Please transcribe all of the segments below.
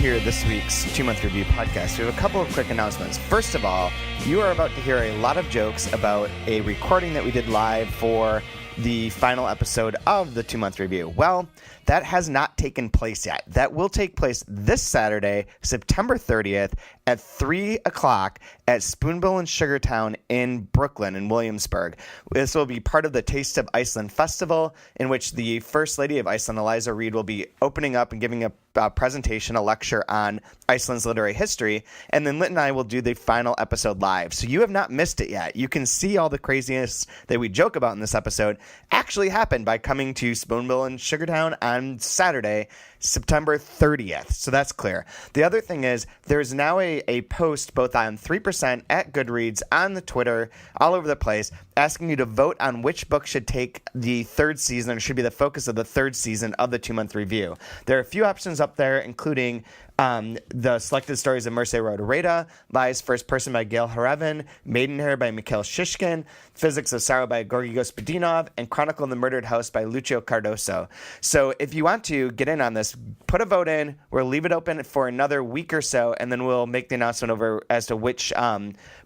hear this week's 2-month review podcast, we have a couple of quick announcements. First of all, you are about to hear a lot of jokes about a recording that we did live for the final episode of the 2-month review. Well, that has not taken place yet. That will take place this Saturday, September 30th at 3 o'clock at Spoonbill in Sugartown in Brooklyn, in Williamsburg. This will be part of the Taste of Iceland festival, in which the First Lady of Iceland, Eliza Reid, will be opening up and giving a presentation, a lecture on Iceland's literary history, and then Lytton and I will do the final episode live. So you have not missed it yet. You can see all the craziness that we joke about in this episode actually happen by coming to Spoonbill in Sugartown on Saturday, September 30th. So that's clear. The other thing is there's now a post both on 3% at Goodreads, on the Twitter, all over the place, asking you to vote on which book should take the third season or should be the focus of the third season of the 2-month review. There are a few options up there, including the Selected Stories of Mircea Rodoreda, Lies First Person by Gail Harevin, Maidenhair by Mikhail Shishkin, Physics of Sorrow by Georgy Gospodinov, and Chronicle of the Murdered House by Lucio Cardoso. So if you want to get in on this, put a vote in. We'll leave it open for another week or so, and then we'll make the announcement over as to which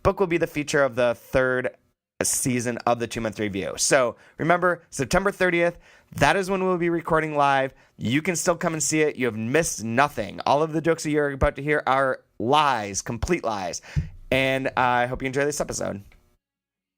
book will be the feature of the third season of the 2-month review. So remember, September 30th, that is when we'll be recording live. You can still come and see it. You have missed nothing. All of the jokes that you're about to hear are lies, complete lies. And I hope you enjoy this episode.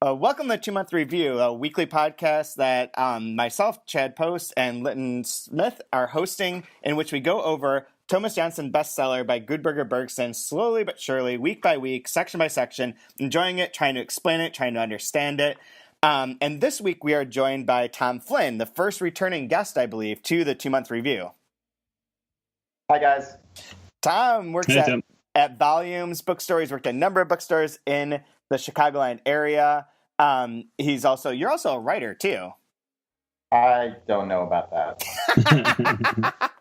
Welcome to 2-month review, a weekly podcast that myself, Chad Post, and Lytton Smith are hosting, in which we go over Tómas Jónsson Bestseller by Gudberger Bergson, slowly but surely, week by week, section by section, enjoying it, trying to explain it, trying to understand it. And this week we are joined by Tom Flynn, the first returning guest, I believe, to the 2-month review. Hi, guys. Tom works at Volumes Bookstore. He's worked at a number of bookstores in the Chicagoland area. You're also a writer, too. I don't know about that.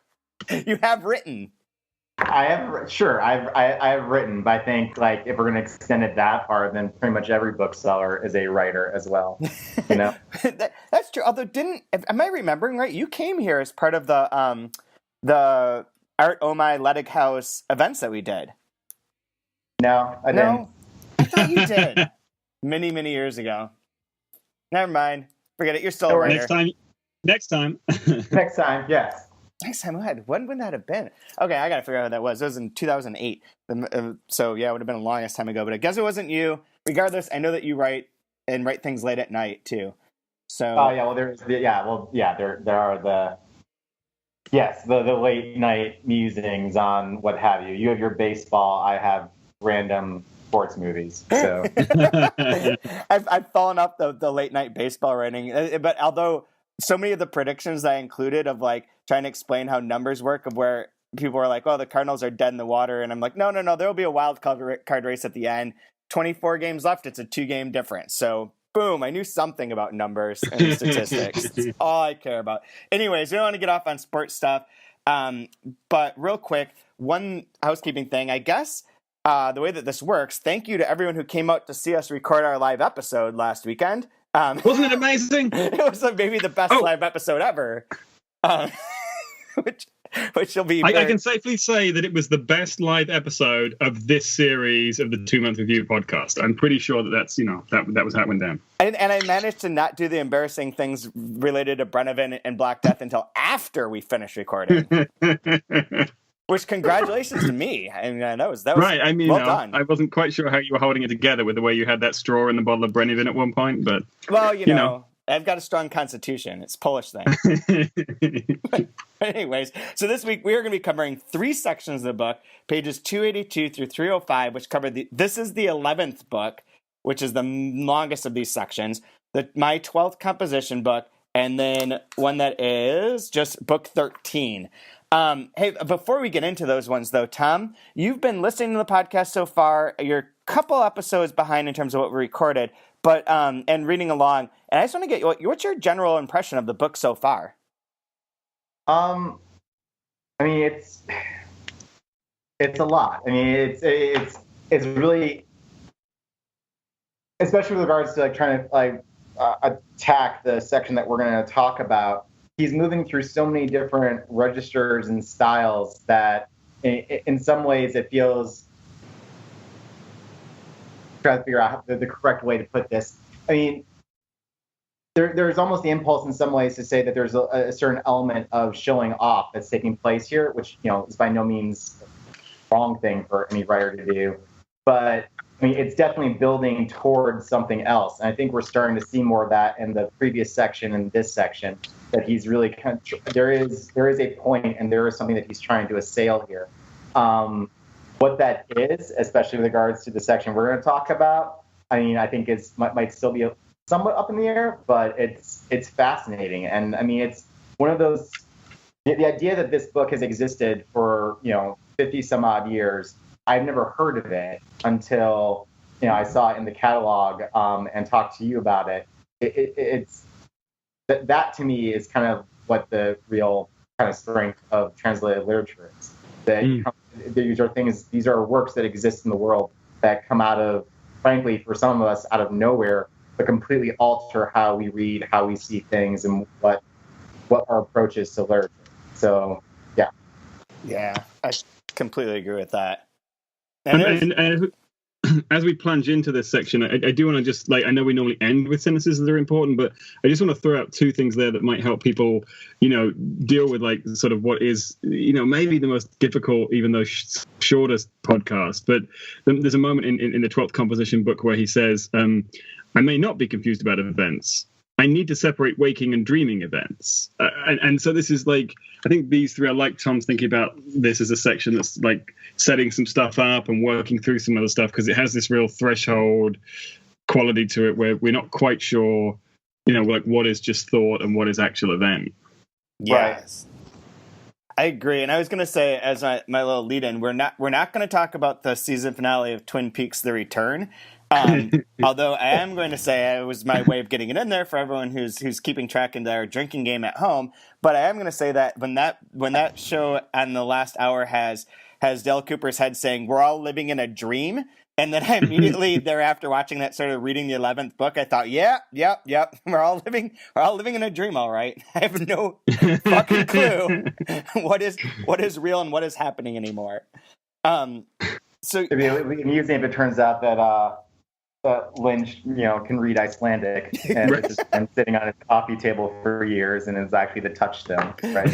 You have written. I have written, but I think if we're going to extend it that far, then pretty much every bookseller is a writer as well. You know, that's true. Although, am I remembering right? You came here as part of the Art Omai Ledig House events that we did. No, I didn't. I thought you did. many years ago. Never mind. Forget it. You're still a writer. Next time. Next time. Yes. Next time, when would that have been? Okay, I got to figure out what that was. It was in 2008. So, yeah, it would have been the longest time ago. But I guess it wasn't you. Regardless, I know that you write things late at night, too. So. Oh, yeah, well, there are the late night musings on what have you. You have your baseball. I have random sports movies. So. I've fallen off the late night baseball writing. But although so many of the predictions that I included of trying to explain how numbers work, of where people were like, oh, the Cardinals are dead in the water. And I'm like, no, there'll be a wild card race at the end. 24 games left. It's a 2-game difference. So boom, I knew something about numbers and statistics. That's all I care about. Anyways, we don't want to get off on sports stuff. But real quick, one housekeeping thing, I guess. The way that this works, thank you to everyone who came out to see us record our live episode last weekend. Wasn't it amazing? It was maybe the best live episode ever. Which will be. I can safely say that it was the best live episode of this series of the 2-month review podcast. I'm pretty sure that was how it went down. And I managed to not do the embarrassing things related to Brennivin and Black Death until after we finished recording. Which, congratulations to me. I mean, that was right. I mean, well done. I wasn't quite sure how you were holding it together with the way you had that straw in the bottle of Brennivin at one point, but well, you know, I've got a strong constitution. It's a Polish thing. But anyways, so this week we are going to be covering 3 sections of the book, pages 282 through 305, which cover this is the 11th book, which is the longest of these sections. My 12th composition book, and then one that is just book 13. Hey, before we get into those ones, though, Tom, you've been listening to the podcast so far. You're a couple episodes behind in terms of what we recorded, but and reading along. And I just want to get what's your general impression of the book so far? I mean, it's a lot. I mean, it's really, especially with regards to trying to attack the section that we're going to talk about. He's moving through so many different registers and styles that in some ways it feels, try to figure out the correct way to put this. I mean, there's almost the impulse in some ways to say that there's a certain element of showing off that's taking place here, which, is by no means a wrong thing for any writer to do. But I mean, it's definitely building towards something else. And I think we're starting to see more of that in the previous section and this section, that he's really there is a point and there is something that he's trying to assail here. What that is, especially with regards to the section we're going to talk about, I mean, I think might still be somewhat up in the air, but it's fascinating. And I mean, it's one of those, the idea that this book has existed for 50 some odd years. I've never heard of it until I saw it in the catalog and talked to you about it. It's that to me is kind of what the real kind of strength of translated literature is. That these are works that exist in the world that come out of, frankly, for some of us, out of nowhere, but completely alter how we read, how we see things, and what our approach is to literature. So, yeah. Yeah, I completely agree with that. And as we plunge into this section, I do want to just, I know we normally end with sentences that are important, but I just want to throw out two things there that might help people, deal with sort of what is, maybe the most difficult, even though shortest podcast. But there's a moment in the 12th composition book where he says, I may not be confused about events. I need to separate waking and dreaming events. And so this is I think these three, I like Tom's thinking about this as a section that's setting some stuff up and working through some other stuff, because it has this real threshold quality to it where we're not quite sure, what is just thought and what is actual event. Yes. Right. I agree. And I was going to say, as my little lead in, we're not going to talk about the season finale of Twin Peaks: The Return. Although I am going to say it was my way of getting it in there for everyone who's keeping track in their drinking game at home. But I am going to say that when that show on the last hour has Dale Cooper's head saying we're all living in a dream, and then I immediately thereafter watching that started reading the 11th book, I thought, yep, we're all living in a dream, all right. I have no fucking clue what is real and what is happening anymore. So it'd be amusing if it turns out that Lynch, can read Icelandic and has just been sitting on his coffee table for years and is actually the touchstone, right?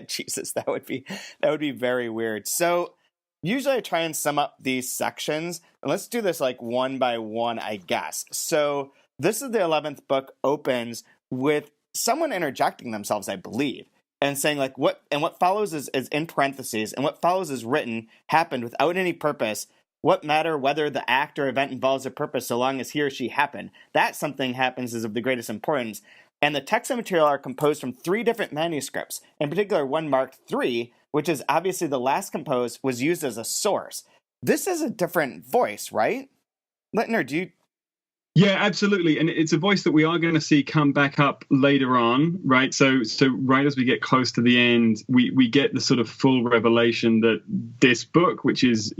Jesus, that would be very weird. So usually I try and sum up these sections, and let's do this one by one, I guess. So this is the 11th book, opens with someone interjecting themselves, I believe, and saying what follows is in parentheses, and what follows is written, happened without any purpose. What matter whether the act or event involves a purpose so long as he or she happened? That something happens is of the greatest importance. And the text and material are composed from 3 different manuscripts, in particular one marked 3, which is obviously the last composed, was used as a source. This is a different voice, right? Littner, do you... Yeah, absolutely. And it's a voice that we are going to see come back up later on, right? So right as we get close to the end, we get the sort of full revelation that this book, which is,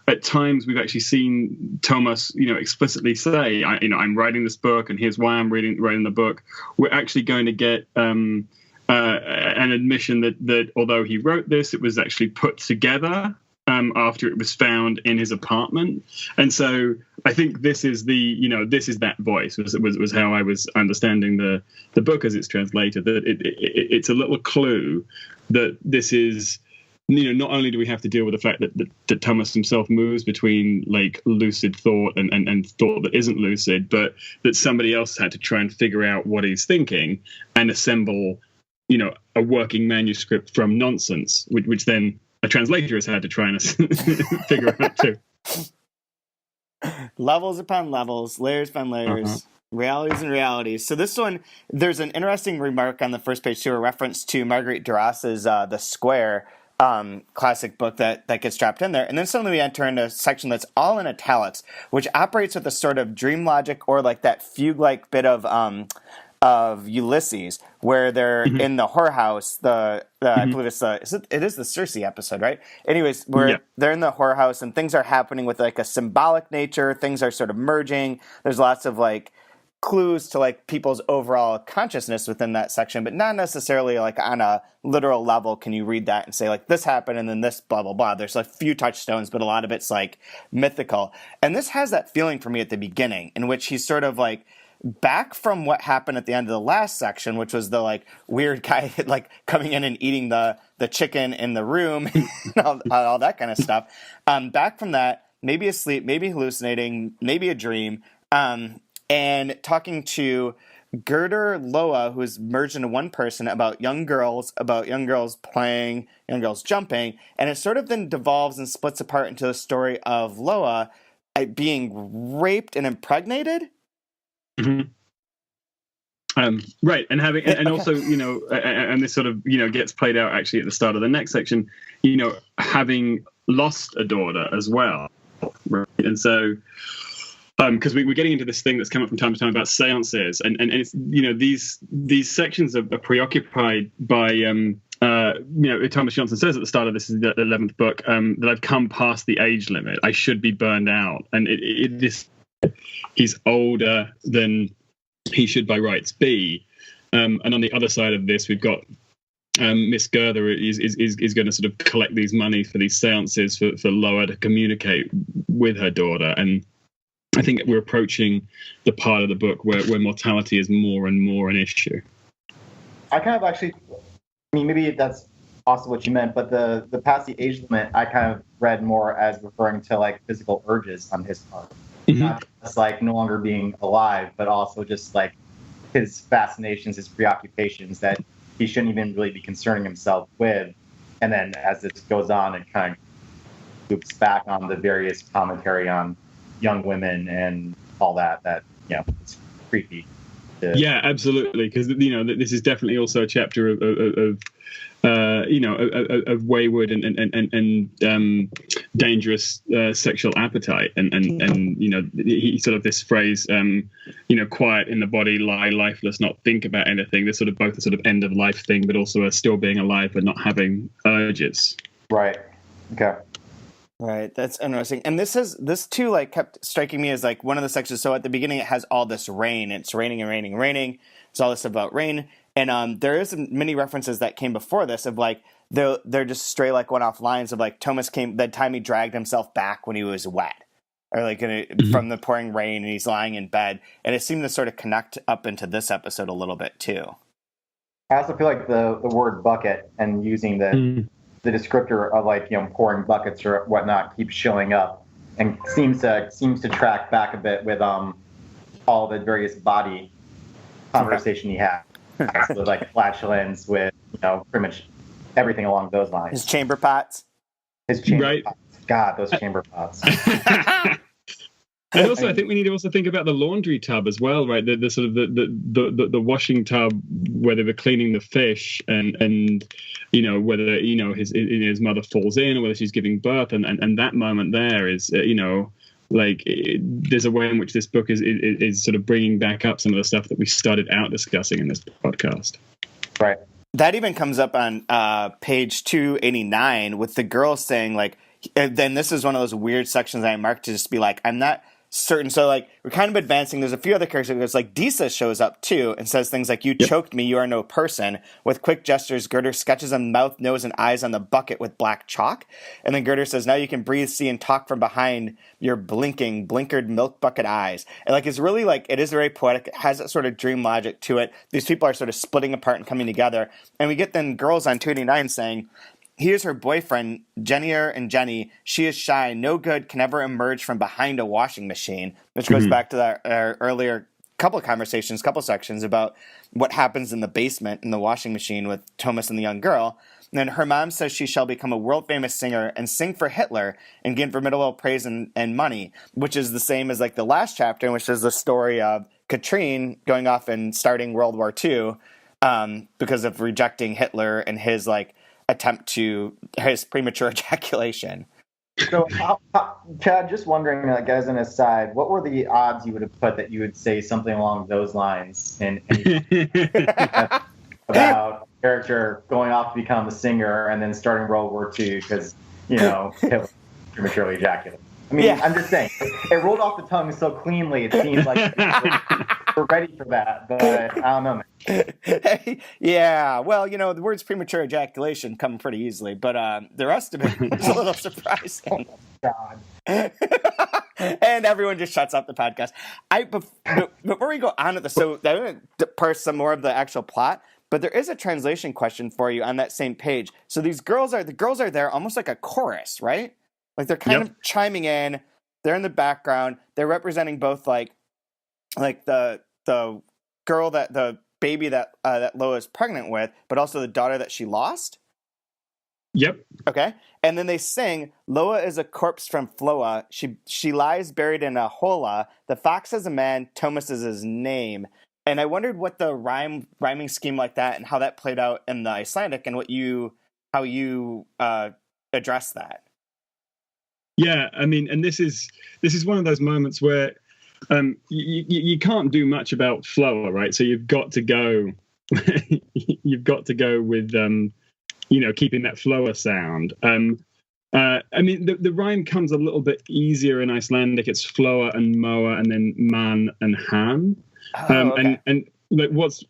at times we've actually seen Tómas, explicitly say, I'm writing this book and here's why I'm writing the book. We're actually going to get an admission that although he wrote this, it was actually put together after it was found in his apartment. And so I think this is this is that voice was how I was understanding the book as it's translated, that it's a little clue that this is, not only do we have to deal with the fact that Tómas himself moves between lucid thought and thought that isn't lucid, but that somebody else had to try and figure out what he's thinking and assemble, a working manuscript from nonsense, which then a translator has had to try and figure out too. Levels upon levels, layers upon layers. Realities and realities. So this one, there's an interesting remark on the first page too, a reference to Marguerite Duras' The Square, classic book that gets dropped in there. And then suddenly we enter into a section that's all in italics, which operates with a sort of dream logic, or that fugue-like bit of Ulysses, where they're in the whorehouse. I believe it is the Circe episode, right? Anyways, where they're in the whorehouse and things are happening with a symbolic nature. Things are sort of merging. There's lots of clues to like people's overall consciousness within that section, but not necessarily like on a literal level can you read that and say like this happened and then this blah blah blah. There's a few touchstones, but a lot of it's like mythical. And this has that feeling for me at the beginning in which he's sort of like back from what happened at the end of the last section, which was the like weird guy like coming in and eating the chicken in the room and all that kind of stuff. Back from that, maybe asleep, maybe hallucinating, maybe a dream, and talking to Gerder Loa, who's merged into one person, about young girls playing, young girls jumping, and it sort of then devolves and splits apart into the story of Loa being raped and impregnated. Mm-hmm. Right, and having, and also, you know, and this sort of, you know, gets played out actually at the start of the next section, you know, having lost a daughter as well, right? And so, because we're getting into this thing that's come up from time to time about seances, and it's, you know, these sections are preoccupied by, you know, Tómas Jónsson says at the start of this is the 11th book, that I've come past the age limit. I should be burned out, and he's older than he should by rights be. And on the other side of this, we've got Miss Gerther is going to sort of collect these money for these seances for Loa to communicate with her daughter. And I think we're approaching the part of the book where mortality is more and more an issue. I kind of actually, I mean, maybe that's also what you meant, but the past the age limit, I kind of read more as referring to like physical urges on his part. Mm-hmm. Not just like no longer being alive, but also just like his fascinations, his preoccupations that he shouldn't even really be concerning himself with. And then as this goes on, it kind of loops back on the various commentary on young women and all that, you know, it's creepy. Yeah, absolutely. Because, you know, this is definitely also a chapter of you know, of wayward and dangerous sexual appetite, and you know, he sort of this phrase, you know, quiet in the body, lie lifeless, not think about anything. There's sort of both a sort of end of life thing, but also a still being alive but not having urges. Right. Okay. Right, that's interesting. And this too like kept striking me as like one of the sections. So at the beginning it has all this rain. It's raining and raining and raining. It's all this about rain. And there is many references that came before this of like they're just stray like one off lines of like Tómas came that time he dragged himself back when he was wet, or like from the pouring rain, and he's lying in bed. And it seemed to sort of connect up into this episode a little bit too. I also feel like the word bucket and using the descriptor of like, you know, pouring buckets or whatnot keeps showing up and seems to track back a bit with all the various body conversation he had. So like flatulence, with, you know, pretty much everything along those lines. His chamber pots. Right. Pots. God, those chamber pots. And also, I think we need to also think about the laundry tub as well, right? The sort of the washing tub, where they were cleaning the fish, and you know, whether, you know, his mother falls in, or whether she's giving birth, and that moment there is, you know, like there's a way in which this book is sort of bringing back up some of the stuff that we started out discussing in this podcast. Right. That even comes up on page 289 with the girl saying like, then this is one of those weird sections I marked to just be like, I'm not certain. So like we're kind of advancing. There's a few other characters. Like Disa shows up too and says things like, "You choked me. You are no person." With quick gestures, Gerther sketches a mouth, nose, and eyes on the bucket with black chalk. And then Gerther says, "Now you can breathe, see, and talk from behind your blinkered milk bucket eyes." And like it's really like it is very poetic. It has that sort of dream logic to it. These people are sort of splitting apart and coming together. And we get then girls on 289 saying, "Here's her boyfriend, Jennier and Jenny. She is shy, no good, can never emerge from behind a washing machine," which goes back to that earlier couple sections about what happens in the basement in the washing machine with Tómas and the young girl. And then her mom says she shall become a world-famous singer and sing for Hitler and gain formidable praise and money, which is the same as like the last chapter, which is the story of Katrine going off and starting World War II because of rejecting Hitler and his like attempt to his premature ejaculation. So, Chad, just wondering, like, as an aside, what were the odds you would have put that you would say something along those lines in about character going off to become a singer and then starting World War II because, you know, Hitler prematurely ejaculated? I mean, I'm just saying, it rolled off the tongue so cleanly, it seemed like we're ready for that, but I don't know, man. Yeah, well, the words premature ejaculation come pretty easily, but the rest of it is a little surprising. God. And everyone just shuts off the podcast. Before we go on with this, so I'm going to parse some more of the actual plot, but there is a translation question for you on that same page. So the girls are there almost like a chorus, right? Like they're kind of chiming in. They're in the background. They're representing both like the girl the baby that Loa is pregnant with, but also the daughter that she lost. Yep. Okay. And then they sing, Loa is a corpse from Floa. She lies buried in a hola. The fox is a man. Tómas is his name. And I wondered what the rhyming scheme like that and how that played out in the Icelandic and how you address that. Yeah, I mean, and this is one of those moments where you can't do much about Floa, right? So you've got to go with keeping that Floa sound. I mean, the rhyme comes a little bit easier in Icelandic. It's Floa and Moa, and then Man and Han. Okay. And like, what's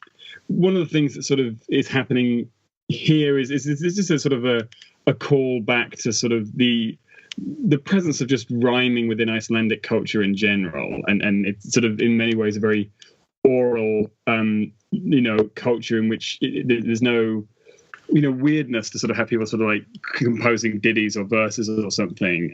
one of the things that sort of is happening here is this is a sort of a call back to sort of the presence of just rhyming within Icelandic culture in general, and it's sort of in many ways a very oral, culture in which there's no weirdness to sort of have people sort of like composing ditties or verses or something,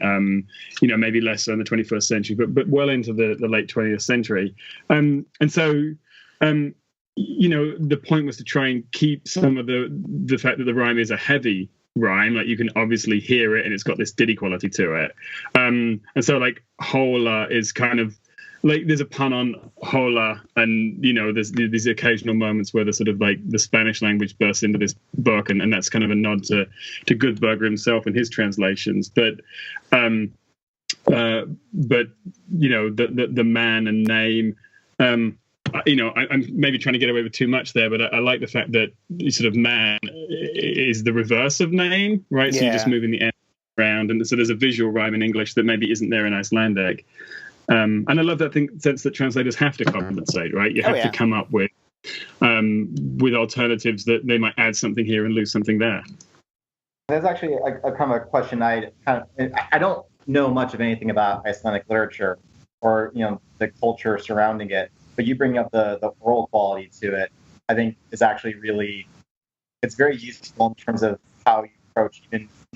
maybe less so in the 21st century, but well into the late 20th century. And so, the point was to try and keep some of the fact that the rhyme is a heavy rhyme, like you can obviously hear it and it's got this ditty quality to it. And so like hola is kind of like there's a pun on hola, and there's these occasional moments where the sort of like the Spanish language bursts into this book, and that's kind of a nod to Guðbergur himself and his translations. But the man and name, I'm maybe trying to get away with too much there, but I like the fact that sort of man is the reverse of name, right? So you're just moving the N around, and so there's a visual rhyme in English that maybe isn't there in Icelandic. And I love that sense that translators have to compensate, right? You have to come up with alternatives that they might add something here and lose something there. There's actually a kind of a question I don't know much of anything about Icelandic literature or the culture surrounding it, but you bring up the oral quality to it. I think is actually it's very useful in terms of how you approach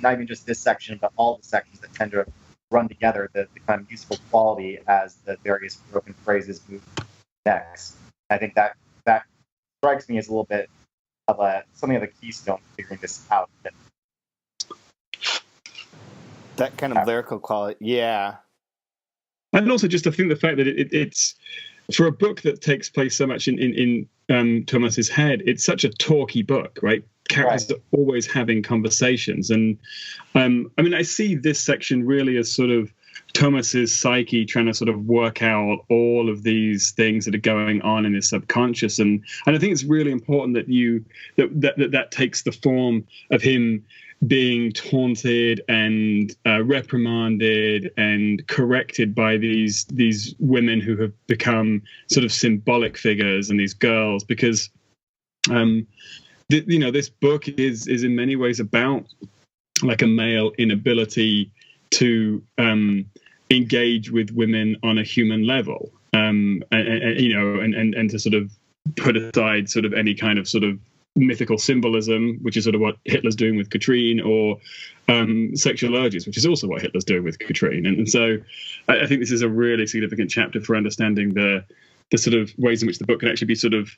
not even just this section, but all the sections that tend to run together, the kind of useful quality as the various broken phrases move next. I think that strikes me as a little bit of something of a keystone figuring this out. That kind of lyrical quality, yeah. And also just I think the fact that it's for a book that takes place so much in Tómas's head, it's such a talky book, right? Characters are always having conversations, and I mean, I see this section really as sort of Tómas's psyche trying to sort of work out all of these things that are going on in his subconscious, and I think it's really important that that takes the form of him being taunted and reprimanded and corrected by these women who have become sort of symbolic figures, and these girls, because this book is in many ways about like a male inability to engage with women on a human level, and to sort of put aside sort of any kind of sort of mythical symbolism, which is sort of what Hitler's doing with Katrine, or sexual urges, which is also what Hitler's doing with Katrine. And so I think this is a really significant chapter for understanding the sort of ways in which the book can actually be sort of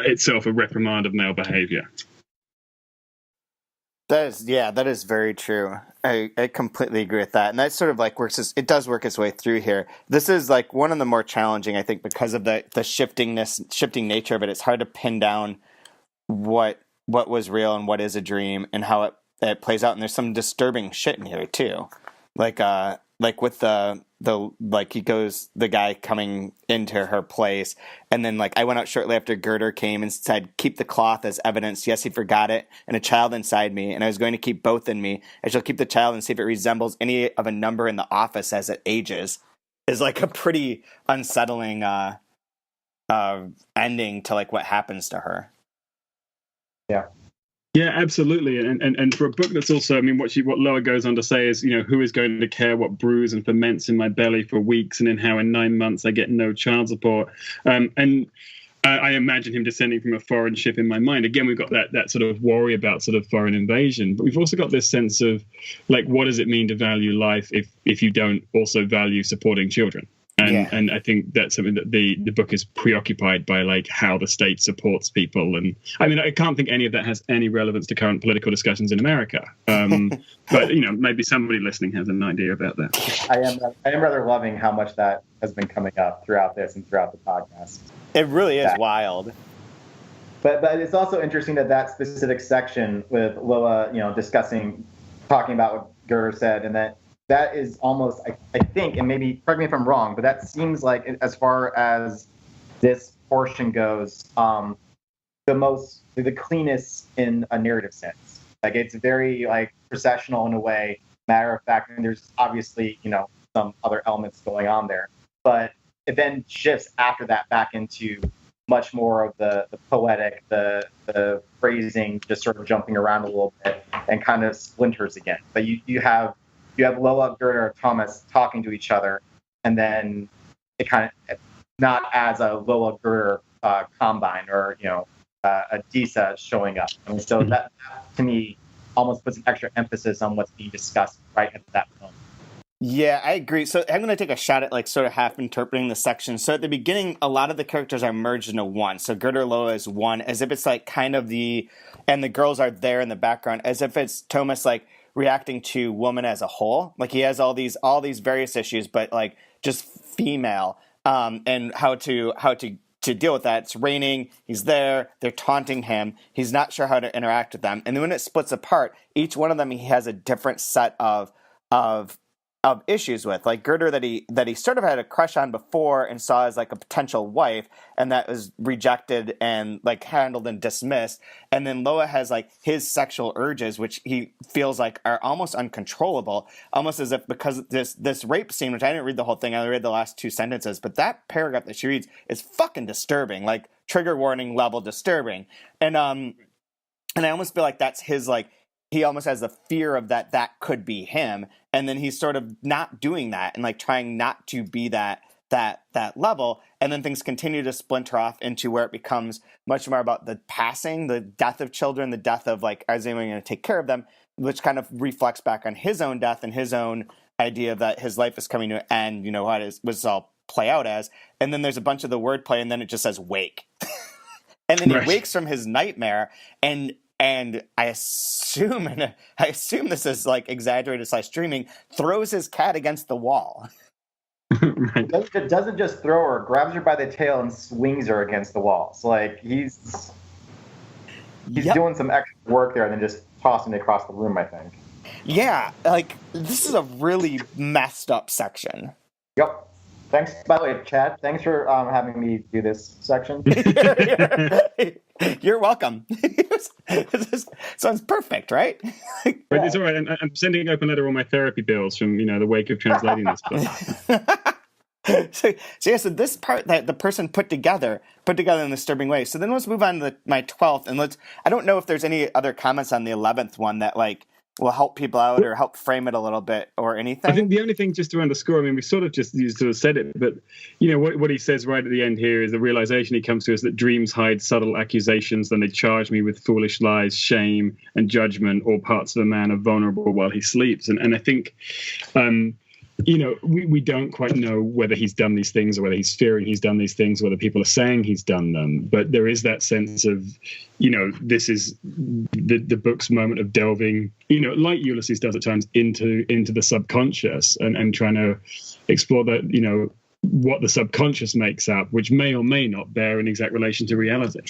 itself a reprimand of male behavior. That is very true. I completely agree with that. And that sort of like it does work its way through here. This is like one of the more challenging, I think, because of the shifting nature of it. It's hard to pin down what was real and what is a dream and how it plays out. And there's some disturbing shit in here too. Like with the guy coming into her place, and then like I went out shortly after Girder came and said, "Keep the cloth as evidence. Yes, he forgot it, and a child inside me, and I was going to keep both in me. I shall keep the child and see if it resembles any of a number in the office as it ages." Is like a pretty unsettling ending to like what happens to her. Yeah. Yeah, absolutely. And for a book that's also, I mean, what Loa goes on to say is, who is going to care what brews and ferments in my belly for weeks, and in how in 9 months I get no child support. And I imagine him descending from a foreign ship in my mind. Again, we've got that sort of worry about sort of foreign invasion, but we've also got this sense of like, what does it mean to value life if you don't also value supporting children? And I think that's something that the book is preoccupied by, like how the state supports people. And I mean, I can't think any of that has any relevance to current political discussions in America. But maybe somebody listening has an idea about that. I am rather loving how much that has been coming up throughout this and throughout the podcast. It really is wild. But it's also interesting that specific section with Loa, talking about what Gerder said, and that is almost, I think, and maybe correct me if I'm wrong, but that seems like, as far as this portion goes, the cleanest in a narrative sense. Like, it's very like processional in a way, matter of fact, and there's obviously some other elements going on there, but it then shifts after that back into much more of the poetic, the phrasing, just sort of jumping around a little bit, and kind of splinters again. But you have Loa, Gerder, Thomas talking to each other, and then it kind of, not as a Loa, Gerder combine or a Disa showing up. I mean, so that to me almost puts an extra emphasis on what's being discussed right at that moment. Yeah, I agree. So I'm going to take a shot at like sort of half interpreting the section. So at the beginning, a lot of the characters are merged into one. So Gerder Loa is one, as if it's like kind of and the girls are there in the background, as if it's Thomas like reacting to woman as a whole. Like he has all these various issues, but like just female, and how to deal with that. It's raining. He's there. They're taunting him. He's not sure how to interact with them. And then when it splits apart, each one of them, he has a different set of issues with, like Gerder that he sort of had a crush on before and saw as like a potential wife, and that was rejected and like handled and dismissed. And then Loa has like his sexual urges, which he feels like are almost uncontrollable, almost as if because this rape scene, which I didn't read the whole thing, I only read the last 2 sentences, but that paragraph that she reads is fucking disturbing, like trigger warning level disturbing. And I almost feel like that's his, like, he almost has the fear of that could be him, and then he's sort of not doing that and like trying not to be that level, and then things continue to splinter off into where it becomes much more about the passing, the death of children, the death of like, is anyone going to take care of them, which kind of reflects back on his own death and his own idea that his life is coming to an end. What was all play out as, and then there's a bunch of the wordplay, and then it just says wake, and then he wakes from his nightmare, and I assume this is like exaggerated / dreaming, throws his cat against the wall. Right. It doesn't just throw her, grabs her by the tail and swings her against the wall. So like he's doing some extra work there, and then just tossing it across the room, I think. Yeah, like this is a really messed up section. Yep. Thanks, by the way, Chad. Thanks for having me do this section. You're welcome. This sounds perfect, right? But it's all right. I'm sending an open letter all my therapy bills from the wake of translating this book. So this part that the person put together in a disturbing way. So then let's move on to my 12th, and I don't know if there's any other comments on the 11th one that like will help people out or help frame it a little bit or anything. I think the only thing just to underscore, I mean, we sort of said it, but what he says right at the end here is the realization he comes to is that dreams hide subtle accusations, then they charge me with foolish lies, shame, and judgment. All parts of a man are vulnerable while he sleeps. And I think, we don't quite know whether he's done these things or whether he's fearing he's done these things, whether people are saying he's done them. But there is that sense of, this is the book's moment of delving, like Ulysses does at times, into the subconscious and trying to explore that, what the subconscious makes up, which may or may not bear an exact relation to reality.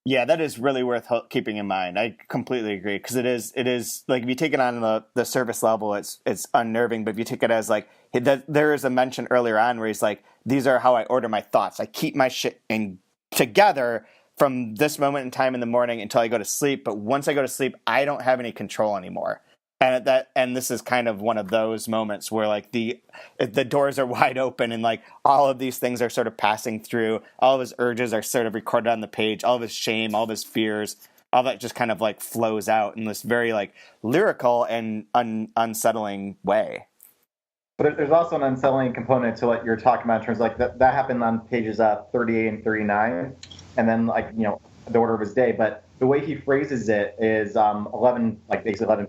Yeah, that is really worth keeping in mind. I completely agree, because it is like if you take it on the surface level, it's unnerving. But if you take it as like there is a mention earlier on where he's like, these are how I order my thoughts. I keep my shit together from this moment in time in the morning until I go to sleep. But once I go to sleep, I don't have any control anymore. and this is kind of one of those moments where like the doors are wide open and like all of these things are sort of passing through. All of his urges are sort of recorded on the page. All of his shame, all of his fears, all that just kind of like flows out in this very like lyrical and unsettling way. But there's also an unsettling component to what you're talking about in terms of like that happened on pages 38 and 39, and then like the order of his day. But the way he phrases it is 11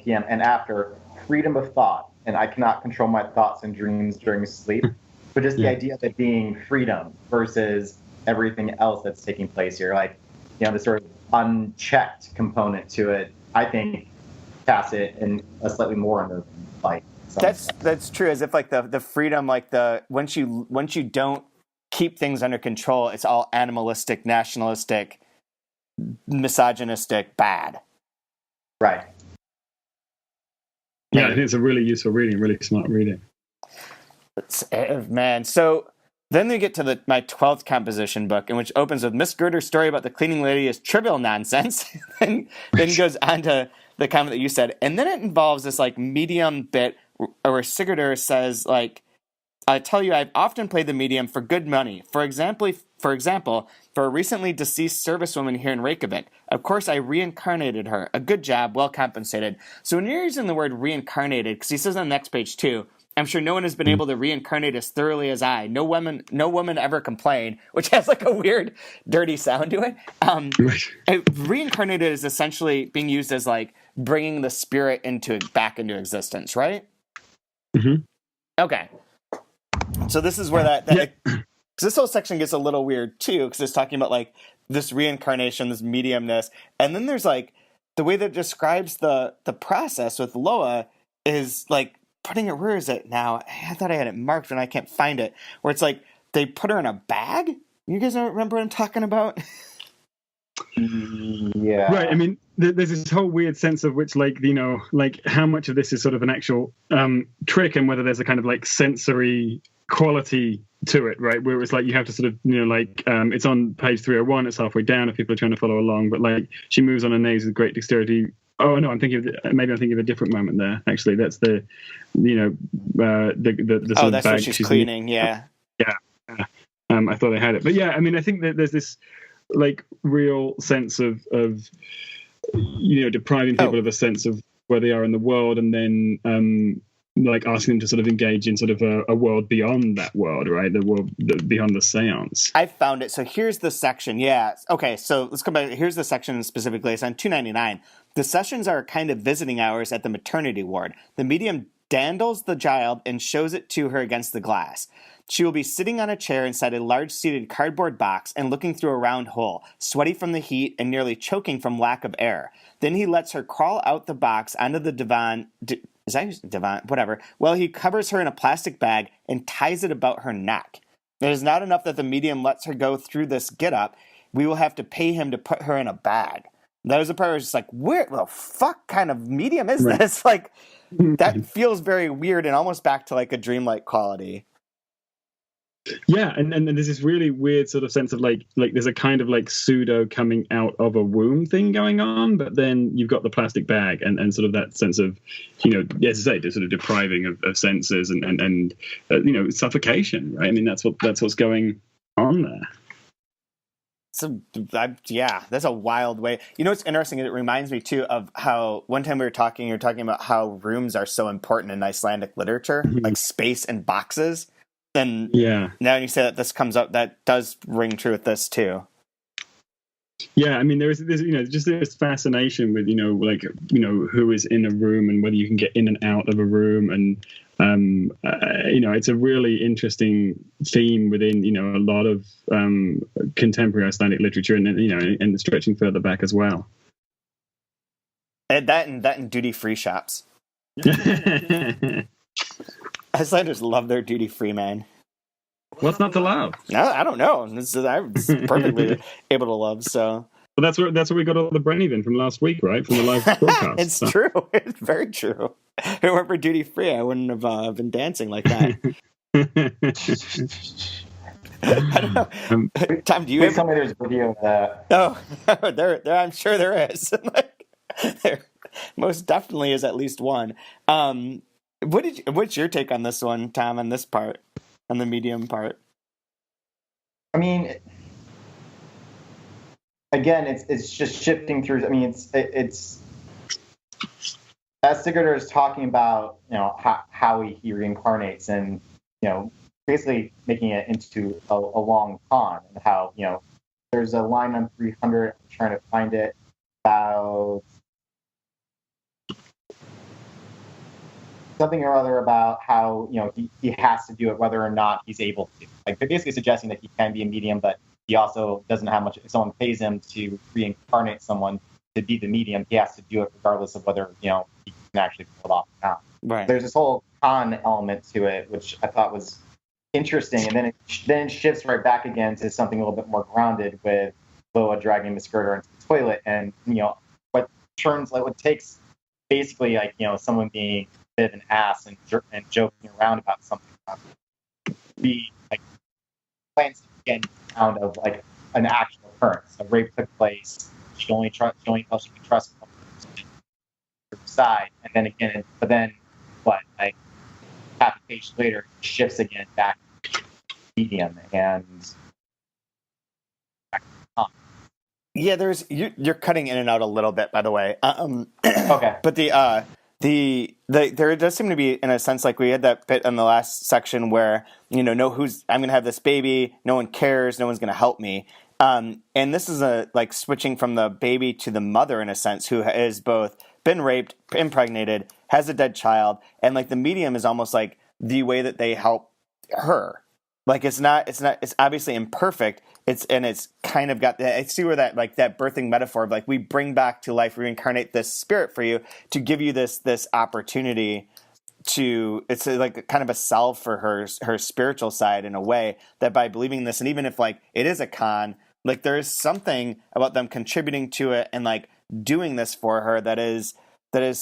p.m. and after, freedom of thought, and I cannot control my thoughts and dreams during sleep. But just the idea of it being freedom versus everything else that's taking place here, like the sort of unchecked component to it, I think casts it in a slightly more under light. That's true. As if like the freedom, like once you don't keep things under control, it's all animalistic, nationalistic, misogynistic, bad. Right. Yeah, I think it's a really useful reading, really smart reading. Man, so then we get to my 12th composition book, in which opens with Miss Gerder's story about the cleaning lady is trivial nonsense, and then goes on to the comment that you said, and then it involves this like medium bit where Sigurdur says like, I tell you, I've often played the medium for good money. For example, for a recently deceased servicewoman here in Reykjavik. Of course, I reincarnated her. A good job, well compensated. So when you're using the word reincarnated, because he says on the next page too, I'm sure no one has been able to reincarnate as thoroughly as I. No woman ever complained, which has like a weird, dirty sound to it. Reincarnated is essentially being used as like bringing the spirit back into existence, right? Mm-hmm. Okay. So this is where because this whole section gets a little weird too, because it's talking about like this reincarnation, this mediumness, and then there's like the way that it describes the process with Loa is like putting it. Where is it now? I thought I had it marked and I can't find it. Where it's like they put her in a bag. You guys remember what I'm talking about? Yeah. Right. I mean, there's this whole weird sense of which, like, like how much of this is sort of an actual trick, and whether there's a kind of like sensory quality to it, right? Where it's like you have to sort of, it's on page 301. It's halfway down if people are trying to follow along. But like she moves on her knees with great dexterity. Oh no, I'm thinking of a different moment there. Actually, that's the the sort of that's bag what she's cleaning. Yeah. I thought I had it, but yeah, I mean, I think that there's this like real sense of depriving people of a sense of where they are in the world, and then like asking them to sort of engage in sort of a world beyond that world, right? The world beyond the seance. I found it. So here's the section. Yeah. Okay. So let's come back. Here's the section specifically. It's on 299. The sessions are kind of visiting hours at the maternity ward. The medium dandles the child and shows it to her against the glass. She will be sitting on a chair inside a large seated cardboard box and looking through a round hole, sweaty from the heat and nearly choking from lack of air. Then he lets her crawl out the box onto the divan. Whatever. Well, he covers her in a plastic bag and ties it about her neck. It is not enough that the medium lets her go through this get-up. We will have to pay him to put her in a bag. That was the part where I was just like, where the fuck kind of medium is this? Like, that feels very weird and almost back to like a dreamlike quality. Yeah, and there's this really weird sort of sense of like there's a kind of like pseudo coming out of a womb thing going on, but then you've got the plastic bag and sort of that sense of, as I say, just sort of depriving of senses and suffocation, right? I mean, that's what's going on there. So, that's a wild way. What's interesting? It reminds me, too, of how one time you were talking about how rooms are so important in Icelandic literature, like space and boxes. And now you say that this comes up, that does ring true with this, too. Yeah, I mean, there's just this fascination with, who is in a room and whether you can get in and out of a room. And, it's a really interesting theme within, a lot of contemporary Icelandic literature and stretching further back as well. And that and duty-free shops. Icelanders love their duty-free, man. What's not to love? No, I don't know. I'm perfectly able to love, so... Well, that's where we got all the Brennivan from last week, right? From the live broadcast. It's true. It's very true. If it weren't for duty-free, I wouldn't have been dancing like that. I don't know. Tom, do you tell me there's a video of that? Oh, there, I'm sure there is. Most definitely is at least one. What's your take on this one, Tom, on this part, on the medium part? I mean, again, it's just shifting through. I mean, it's as Sigurdur is talking about, how he reincarnates, and basically making it into a long con, and how there's a line on 300. I'm trying to find it about something or other about how he has to do it whether or not he's able to. Like, they're basically suggesting that he can be a medium, but he also doesn't have much. If someone pays him to reincarnate someone to be the medium, he has to do it regardless of whether he can actually pull it off or not. Right. There's this whole con element to it, which I thought was interesting, and then it shifts right back again to something a little bit more grounded with Loa dragging Miss Gerder into the toilet, and what takes basically someone being a bit of an ass and joking around about something, be plans to get out of an actual occurrence. A rape took place. She only felt she could trust her side, and then again, but then half a page later, it shifts again back to medium and. Yeah, you're cutting in and out a little bit, by the way. Okay. But there does seem to be, in a sense, like we had that bit in the last section where I'm going to have this baby, no one cares, no one's going to help me, and this is switching from the baby to the mother, in a sense, who has both been raped, impregnated, has a dead child, and the medium is almost like the way that they help her. It's obviously imperfect. It's kind of got that. I see where that that birthing metaphor of we bring back to life, reincarnate this spirit for you to give you this opportunity to. It's kind of a salve for her spiritual side in a way, that by believing this, and even if it is a con, there is something about them contributing to it and doing this for her that is a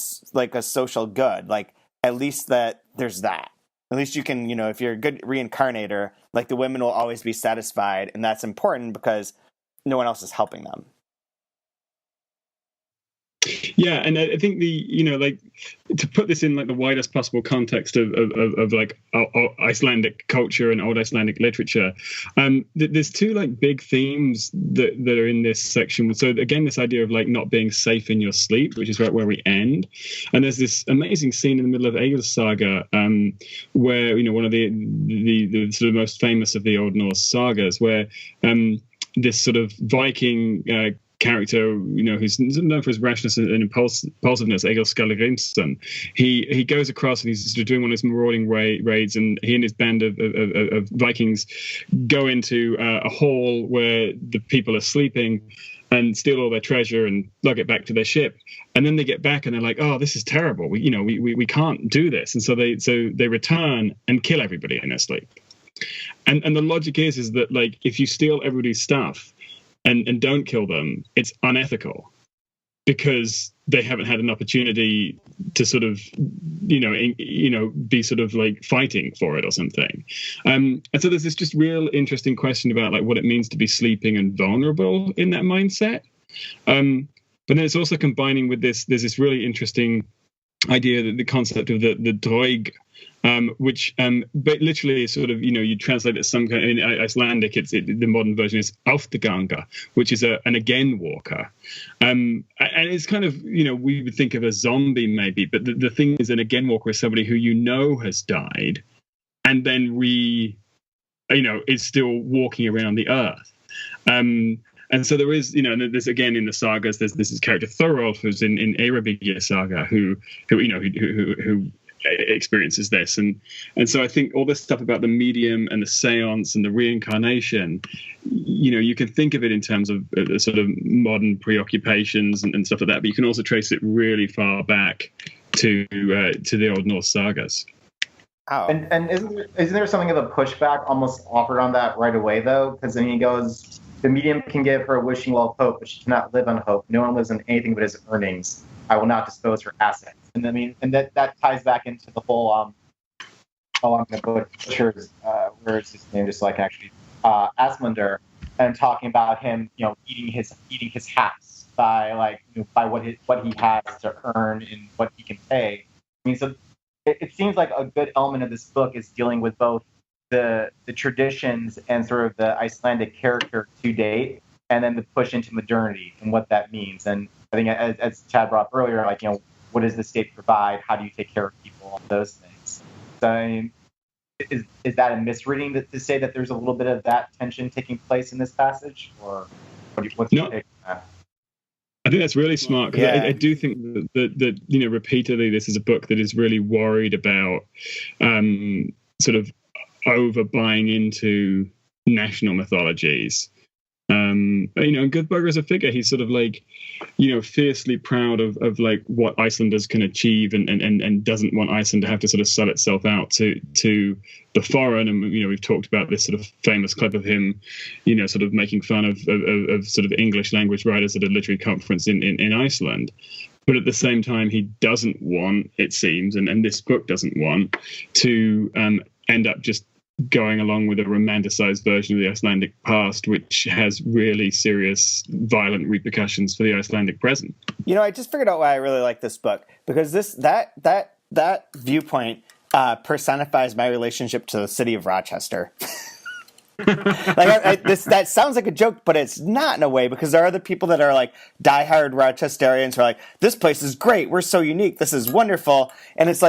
social good. At least that there's that. At least you can, if you're a good reincarnator, the women will always be satisfied, and that's important because no one else is helping them. Yeah, and I think to put this in the widest possible context of Icelandic culture and old Icelandic literature, there's two big themes that are in this section. So again, this idea of not being safe in your sleep, which is right where we end, and there's this amazing scene in the middle of Egil's saga, where one of the sort of most famous of the Old Norse sagas, where this sort of Viking character, who's known for his rashness and impulsiveness, Egil Skallagrimsson. He goes across and he's sort of doing one of his marauding raids, and he and his band of Vikings go into a hall where the people are sleeping and steal all their treasure and lug it back to their ship. And then they get back and they're like, "Oh, this is terrible. We can't do this." And so they return and kill everybody in their sleep. And the logic is that if you steal everybody's stuff and don't kill them, it's unethical because they haven't had an opportunity to sort of, be sort of fighting for it or something. And so there's this just real interesting question about what it means to be sleeping and vulnerable in that mindset. But then it's also combining with there's this really interesting idea that the concept of the droig, which but literally is sort of, you translate it as some kind, in Icelandic, the modern version is afturganga, which is an again walker. And it's kind of, we would think of a zombie maybe, but the thing is, an again walker is somebody who has died and then is still walking around the earth. And so there is, there's again in the sagas, there's this character Thorolf, who's in Eyrbyggja saga, who experiences this, and so I think all this stuff about the medium and the seance and the reincarnation, you can think of it in terms of sort of modern preoccupations and stuff like that, but you can also trace it really far back to the Old Norse sagas. Oh. And isn't there something of a pushback almost offered on that right away though? Because he goes, the medium can give her a wishing well of hope, but she cannot live on hope. No one lives on anything but his earnings. I will not dispose her assets. And that ties back into the whole I'm going to butcher where is his name, just so I can actually Asmundr, and talking about him, eating his hats, by by what he has to earn and what he can pay. I mean, so it seems like a good element of this book is dealing with both the traditions and sort of the Icelandic character to date, and then the push into modernity and what that means. And I think, as Chad brought up earlier, what does the state provide? How do you take care of people? All those things. So, I mean, is that a misreading to say that there's a little bit of that tension taking place in this passage, or what's your take on that? I think that's really smart, because I do think that repeatedly this is a book that is really worried about sort of over buying into national mythologies. And Guðbaugur as a figure, he's sort of fiercely proud of what Icelanders can achieve, and doesn't want Iceland to have to sort of sell itself out to the foreign. And we've talked about this sort of famous clip of him, sort of making fun of sort of English language writers at a literary conference in Iceland. But at the same time, he doesn't want, it seems, and this book doesn't want, to end up just going along with a romanticized version of the Icelandic past, which has really serious, violent repercussions for the Icelandic present. I just figured out why I really like this book, because that viewpoint personifies my relationship to the city of Rochester. That sounds like a joke, but it's not in a way, because there are the people that are diehard Rochesterians who are this place is great, we're so unique, this is wonderful, and it's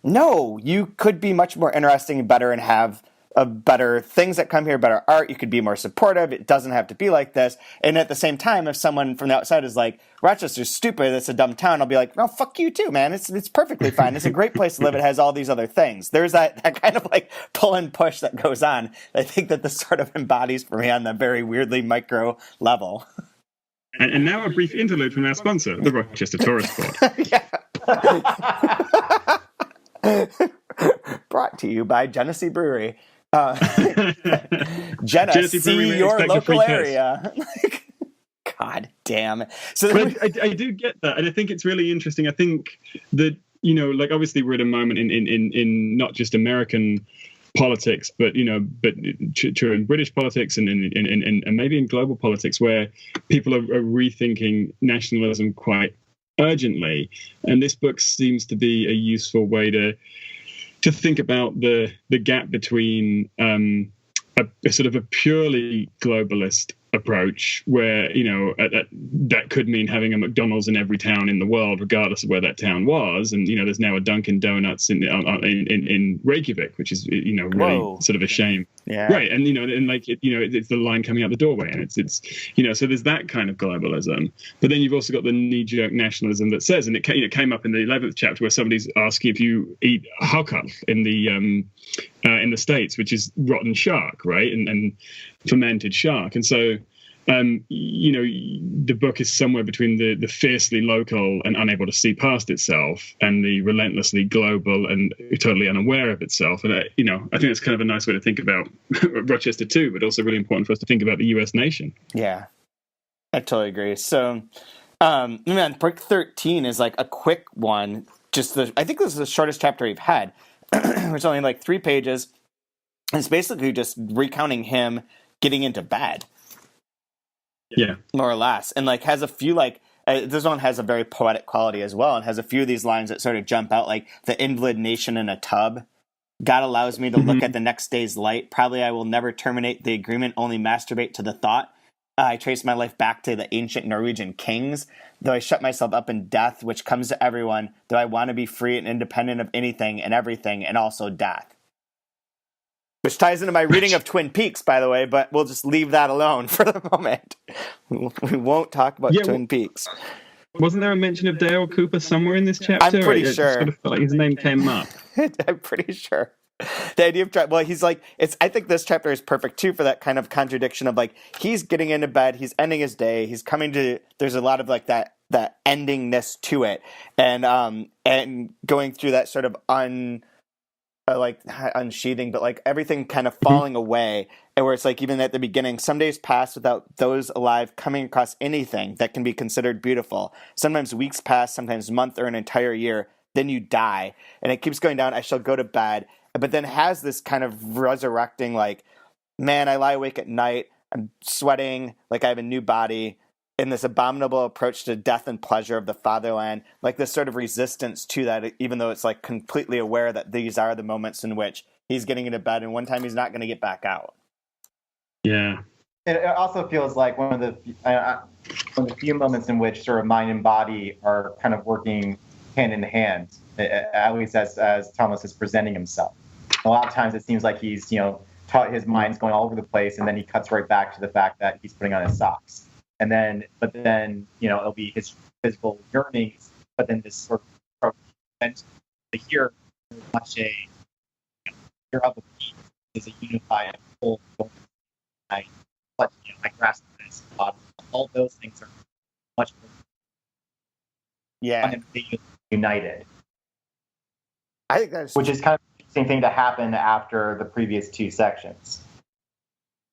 no, you could be much more interesting and better and have better things that come here, better art. You could be more supportive. It doesn't have to be like this. And at the same time, if someone from the outside is Rochester's stupid, it's a dumb town, I'll be no, fuck you too, man. It's perfectly fine. It's a great place to live. It has all these other things. There's that kind of pull and push that goes on. I think that this sort of embodies for me on the very weirdly micro level. And now a brief interlude from our sponsor, the Rochester Tourist Board. Brought to you by Genesee Brewery. Genesee see your local area. God damn. So I do get that, and I think it's really interesting. I think that obviously we're at a moment in not just American politics, but true in British politics and maybe in global politics, where people are rethinking nationalism quite urgently, and this book seems to be a useful way to think about the gap between a sort of a purely globalist approach, where that could mean having a McDonald's in every town in the world, regardless of where that town was, and there's now a Dunkin' Donuts in Reykjavik, which is really Whoa. sort of a shame, right? And it's the line coming out the doorway, and it's so there's that kind of globalism, but then you've also got the knee-jerk nationalism that says, and it came up in the 11th chapter where somebody's asking if you eat hakal in the States, which is rotten shark, right, and fermented shark. And so the book is somewhere between the fiercely local and unable to see past itself, and the relentlessly global and totally unaware of itself. And I think that's kind of a nice way to think about Rochester too, but also really important for us to think about the US nation. Yeah, I totally agree. So book 13 is a quick one. I think this is the shortest chapter we've had. It's only 3 pages. It's basically just recounting him getting into bed. Yeah. More or less. And has a few this one has a very poetic quality as well, and has a few of these lines that sort of jump out, the invalid nation in a tub. God allows me to look at the next day's light. Probably I will never terminate the agreement, only masturbate to the thought. I trace my life back to the ancient Norwegian kings. Though I shut myself up in death, which comes to everyone, though I want to be free and independent of anything and everything, and also death. Which ties into my reading of Twin Peaks, by the way, but we'll just leave that alone for the moment. We won't talk about Twin Peaks. Wasn't there a mention of Dale Cooper somewhere in this chapter? I'm pretty sure. It sort of felt like his name came up. I'm pretty sure. The idea of he's I think this chapter is perfect too for that kind of contradiction of he's getting into bed, he's ending his day, he's coming to. There's a lot of that endingness to it, and going through that sort of unsheathing, but everything kind of falling away, and where it's even at the beginning, some days pass without those alive coming across anything that can be considered beautiful. Sometimes weeks pass, sometimes a month or an entire year. Then you die, and it keeps going down. I shall go to bed, but then has this kind of resurrecting, man, I lie awake at night. I'm sweating, I have a new body. in this abominable approach to death and pleasure of the fatherland, like this sort of resistance to that, even though it's like completely aware that these are the moments in which he's getting into bed and one time he's not going to get back out. Yeah. It also feels like one of the few moments in which sort of mind and body are kind of working hand in hand, at least as Thomas is presenting himself. A lot of times it seems like he's, his mind's going all over the place, and then he cuts right back to the fact that he's putting on his socks. But then, it'll be his physical yearnings, but then this sort of here, much a here of the piece is a unified whole. I grasp this. All those things are much more united. I think that's which is kind of an interesting thing to happen after the previous two sections.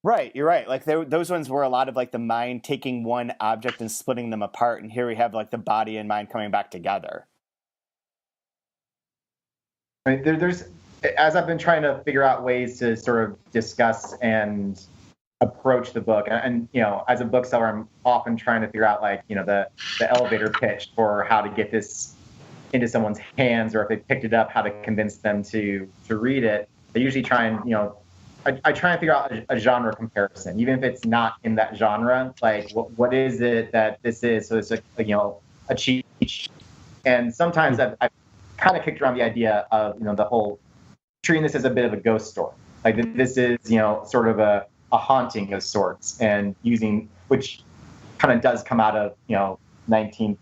Right, you're right. Like those ones were a lot of like the mind taking one object and splitting them apart, and here we have like the body and mind coming back together. Right, there's, as I've been trying to figure out ways to sort of discuss and approach the book, and as a bookseller, I'm often trying to figure out like the elevator pitch for how to get this into someone's hands, or if they picked it up, how to convince them to read it. I usually try and I try and figure out a genre comparison, even if it's not in that genre. Like, what is it that this is? So it's a cheat. And sometimes I've kind of kicked around the idea of the whole treating this as a bit of a ghost story. Like this is sort of a haunting of sorts, and which kind of does come out of late 19th,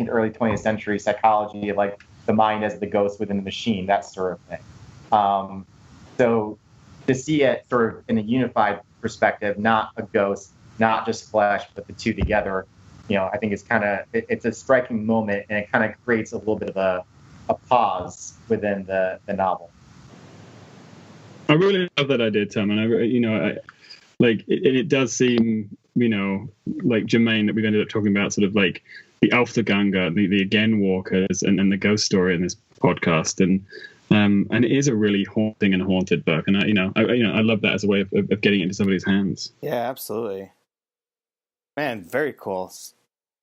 early 20th century psychology of like the mind as the ghost within the machine, that sort of thing. So to see it sort of in a unified perspective, not a ghost, not just flesh, but the two together, I think it's a striking moment, and it kind of creates a little bit of a pause within the novel. I really love that idea, Tom, and it does seem, like Jermaine, that we've ended up talking about sort of like the Aufgänge, the again walkers, and the ghost story in this podcast, and it is a really haunting and haunted book, and I love that as a way of getting it into somebody's hands. Yeah, absolutely, man, very cool.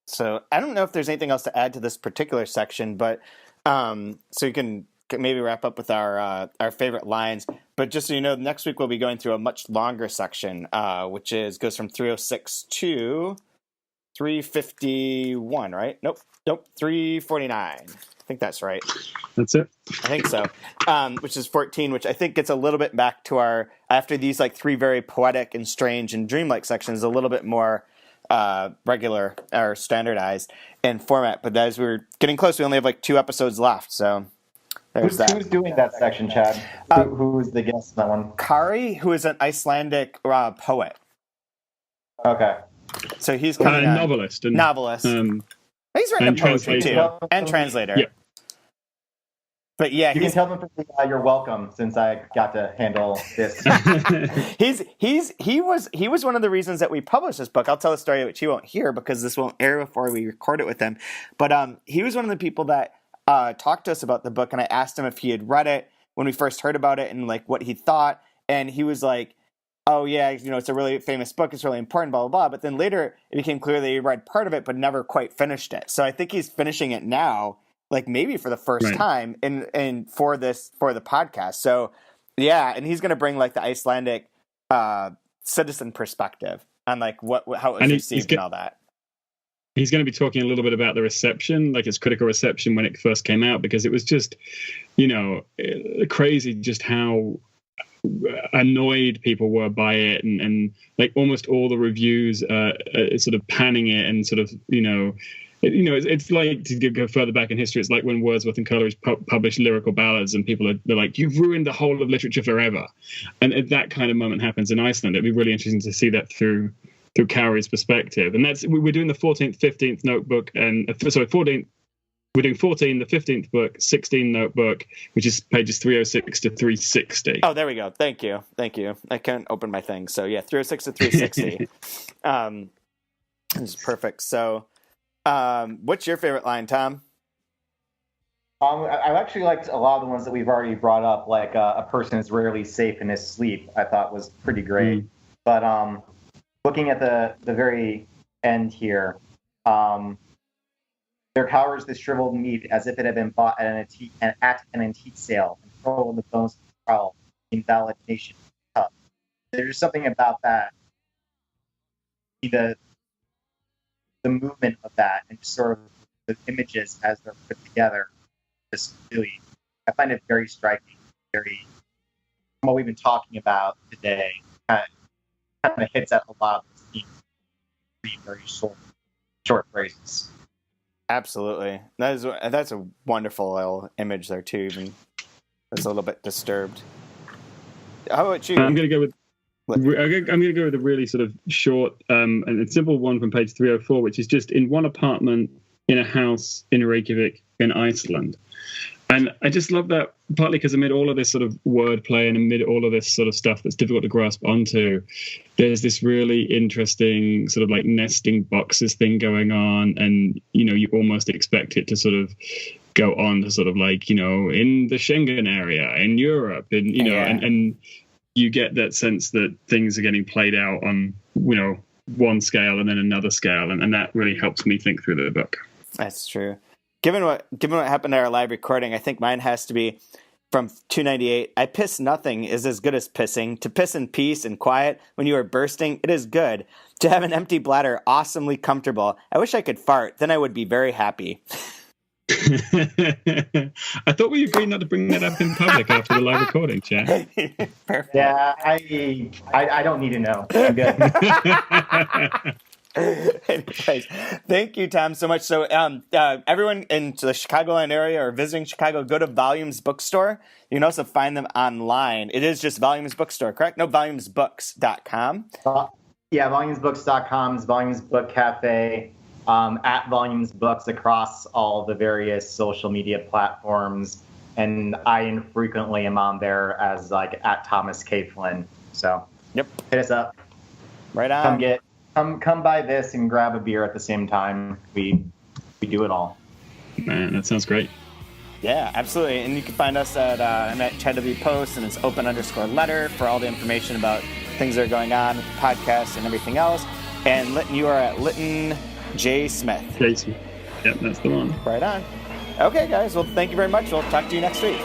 So I don't know if there's anything else to add to this particular section, but so you can maybe wrap up with our favorite lines. But just so you know, next week we'll be going through a much longer section, which goes from 306 to 351, right? Nope, 349. I think that's right. That's it. I think so. Which is 14, which I think gets a little bit back to our, after these like three very poetic and strange and dreamlike sections, a little bit more regular or standardized in format. But as we're getting close, we only have like 2 episodes left, so there's that. Who's doing that section, Chad? Who's the guest on that one? Kari, who is an Icelandic poet. Okay. So he's coming on. Novelist. He's written poetry too, and translator. Yeah. But yeah, you can tell them you're welcome, since I got to handle this. he was one of the reasons that we published this book. I'll tell a story which he won't hear because this won't air before we record it with him. But he was one of the people that talked to us about the book, and I asked him if he had read it when we first heard about it and like what he thought, and he was like, "Oh yeah, it's a really famous book. It's really important, blah blah blah." But then later it became clear that he read part of it but never quite finished it. So I think he's finishing it now, like maybe for the first time in for the podcast. So yeah, and he's going to bring like the Icelandic citizen perspective on like how it was received and all that. He's going to be talking a little bit about the reception, like its critical reception when it first came out, because it was just, crazy just how annoyed people were by it, and like almost all the reviews sort of panning it and sort of, it's like, to go further back in history, it's like when Wordsworth and Coleridge published lyrical ballads, and people they're like, "You've ruined the whole of literature forever." And that kind of moment happens in Iceland. It'd be really interesting to see that through Cowrie's perspective. And we're doing the 14th, 15th notebook, and 14th. We're doing 14, the 15th book, 16 notebook, which is pages 306 to 360. Oh, there we go. Thank you. I can't open my thing. So yeah, 306 to 360. This is perfect. So what's your favorite line, Tom? I actually liked a lot of the ones that we've already brought up, like a person is rarely safe in his sleep, I thought was pretty great. But looking at the very end here. There cowers the shriveled meat as if it had been bought at an antique sale, and hurl the bones of the prowl, invalid nation. There's something about that, the movement of that, and just sort of the images as they're put together. Just really, I find it very striking, very, what we've been talking about today, kind of hits at a lot of these themes, very short phrases. Absolutely. That's a wonderful little image there too. Even I was a little bit disturbed. How about you? I'm going to go with a really sort of short and a simple one from page 304, which is just in one apartment in a house in Reykjavik in Iceland. And I just love that, partly because amid all of this sort of wordplay and amid all of this sort of stuff that's difficult to grasp onto, there's this really interesting sort of like nesting boxes thing going on. And, you know, you almost expect it to sort of go on to sort of like, you know, in the Schengen area, in Europe, and, you know, and you get that sense that things are getting played out on, you know, one scale and then another scale. And that really helps me think through the book. That's true. Given what happened at our live recording, I think mine has to be from 298. I piss nothing is as good as pissing. To piss in peace and quiet when you are bursting, it is good. To have an empty bladder, awesomely comfortable. I wish I could fart, then I would be very happy. I thought we agreed not to bring that up in public after the live recording, Chad. Perfect. Yeah, I don't need to know. I'm good. Anyways, thank you, Tom, so much. So everyone in the Chicagoland area or visiting Chicago, go to Volumes Bookstore. You can also find them online. It is just Volumes Bookstore, correct? No, volumesbooks.com. Yeah, volumesbooks.com is Volumes Bookcafe, at Volumes Books across all the various social media platforms. And I infrequently am on there as like at Thomas K. Flynn. So yep, hit us up. Right on. Come buy this and grab a beer at the same time. We do it all. Man, that sounds great. Yeah, absolutely. And you can find us at I'm at Chad W. Post, and it's open_letter for all the information about things that are going on with the podcast and everything else. And Lytton, you are at Lytton J. Smith. J. Smith. Yep, that's the one. Right on. Okay, guys. Well, thank you very much. We'll talk to you next week.